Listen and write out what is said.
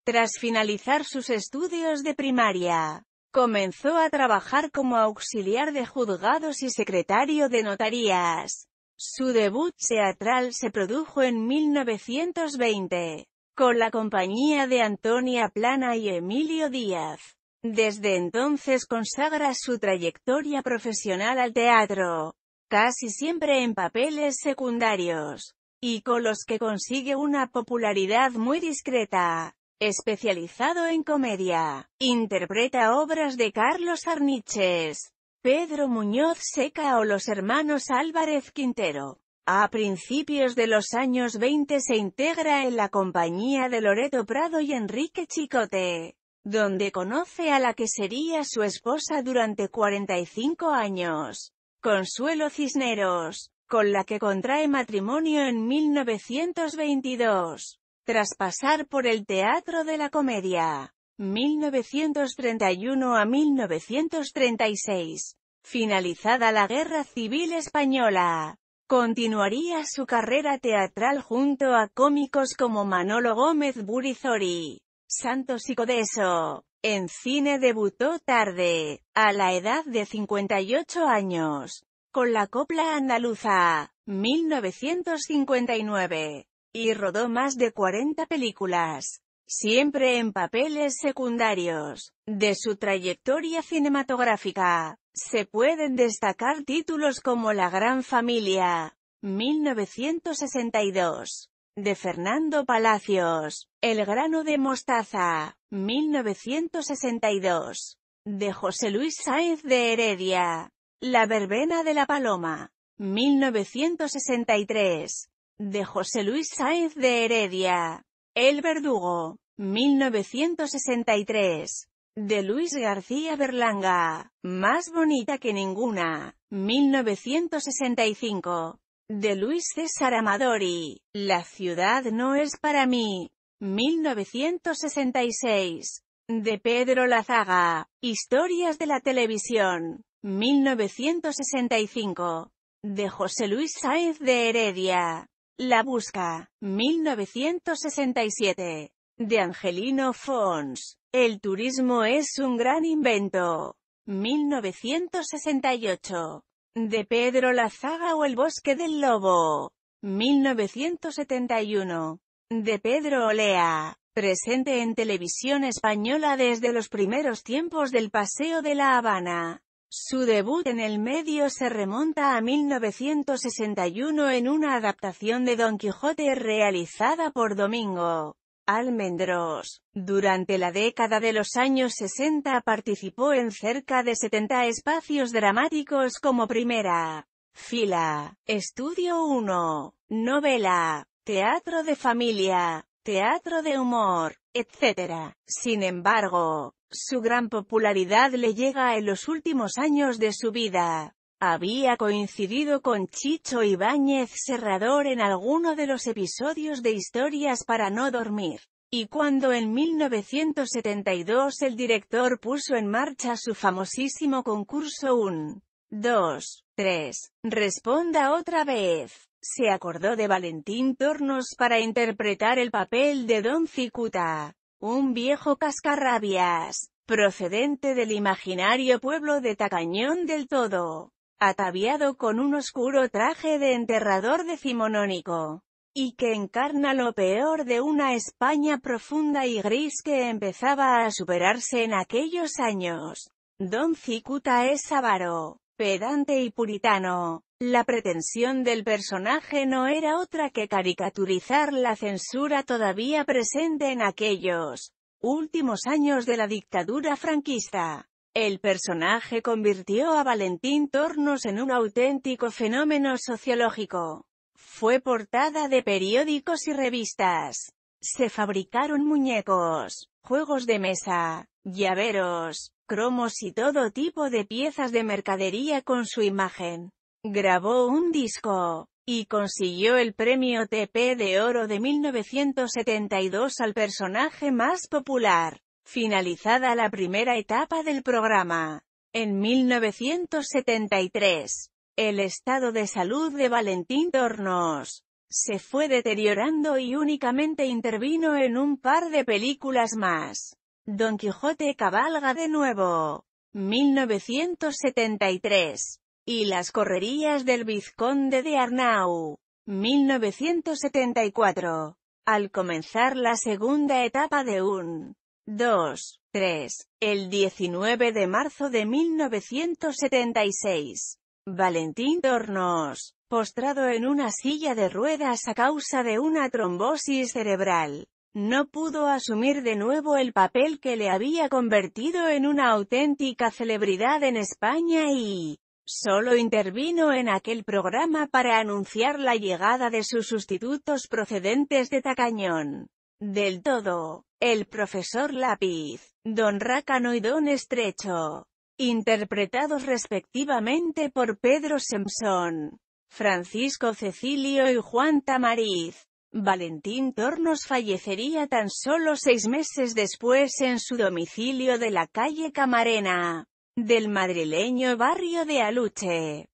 Tras finalizar sus estudios de primaria, comenzó a trabajar como auxiliar de juzgados y secretario de notarías. Su debut teatral se produjo en 1920, con la compañía de Antonia Plana y Emilio Díaz. Desde entonces consagra su trayectoria profesional al teatro, casi siempre en papeles secundarios, y con los que consigue una popularidad muy discreta. Especializado en comedia, interpreta obras de Carlos Arniches, Pedro Muñoz Seca o los hermanos Álvarez Quintero. A principios de los años 20 se integra en la compañía de Loreto Prado y Enrique Chicote, donde conoce a la que sería su esposa durante 45 años, Consuelo Cisneros, con la que contrae matrimonio en 1922. Tras pasar por el Teatro de la Comedia, 1931 a 1936, finalizada la Guerra Civil Española, continuaría su carrera teatral junto a cómicos como Manolo Gómez Burizori, Santos y Codeso. En cine debutó tarde, a la edad de 58 años, con La Copla Andaluza, 1959. Y rodó más de 40 películas, siempre en papeles secundarios. De su trayectoria cinematográfica, se pueden destacar títulos como La Gran Familia, 1962, de Fernando Palacios, El grano de mostaza, 1962, de José Luis Sáenz de Heredia, La verbena de la paloma, 1963. De José Luis Sáenz de Heredia, El verdugo, 1963. De Luis García Berlanga, Más bonita que ninguna, 1965. De Luis César Amadori, La ciudad no es para mí, 1966. De Pedro Lazaga, Historias de la televisión, 1965. De José Luis Sáenz de Heredia, La busca, 1967. De Angelino Fons, El turismo es un gran invento, 1968. De Pedro Lazaga o El bosque del lobo, 1971. De Pedro Olea, presente en televisión española desde los primeros tiempos del Paseo de la Habana. Su debut en el medio se remonta a 1961 en una adaptación de Don Quijote realizada por Domingo Almendros. Durante la década de los años 60 participó en cerca de 70 espacios dramáticos como Primera Fila, Estudio 1, Novela, Teatro de Familia, Teatro de Humor, etc. Sin embargo, su gran popularidad le llega en los últimos años de su vida. Había coincidido con Chicho Ibáñez Serrador en alguno de los episodios de Historias para no dormir. Y cuando en 1972 el director puso en marcha su famosísimo concurso 1, 2, 3, responda otra vez, se acordó de Valentín Tornos para interpretar el papel de Don Cicuta, un viejo cascarrabias, procedente del imaginario pueblo de Tacañón del Todo, ataviado con un oscuro traje de enterrador decimonónico, y que encarna lo peor de una España profunda y gris que empezaba a superarse en aquellos años. Don Cicuta es avaro, pedante y puritano. La pretensión del personaje no era otra que caricaturizar la censura todavía presente en aquellos últimos años de la dictadura franquista. El personaje convirtió a Valentín Tornos en un auténtico fenómeno sociológico. Fue portada de periódicos y revistas. Se fabricaron muñecos, juegos de mesa, llaveros, cromos y todo tipo de piezas de mercadería con su imagen. Grabó un disco, y consiguió el premio TP de Oro de 1972 al personaje más popular. Finalizada la primera etapa del programa, en 1973, el estado de salud de Valentín Tornos se fue deteriorando y únicamente intervino en un par de películas más. Don Quijote cabalga de nuevo, 1973. Y las correrías del vizconde de Arnau, 1974. Al comenzar la segunda etapa de 1, 2, 3, el 19 de marzo de 1976. Valentín Tornos, postrado en una silla de ruedas a causa de una trombosis cerebral, no pudo asumir de nuevo el papel que le había convertido en una auténtica celebridad en España y solo intervino en aquel programa para anunciar la llegada de sus sustitutos procedentes de Tacañón. Del Todo, el profesor Lápiz, Don Rácano y Don Estrecho, interpretados respectivamente por Pedro Simpson, Francisco Cecilio y Juan Tamariz. Valentín Tornos fallecería tan solo 6 meses después en su domicilio de la calle Camarena, del madrileño barrio de Aluche.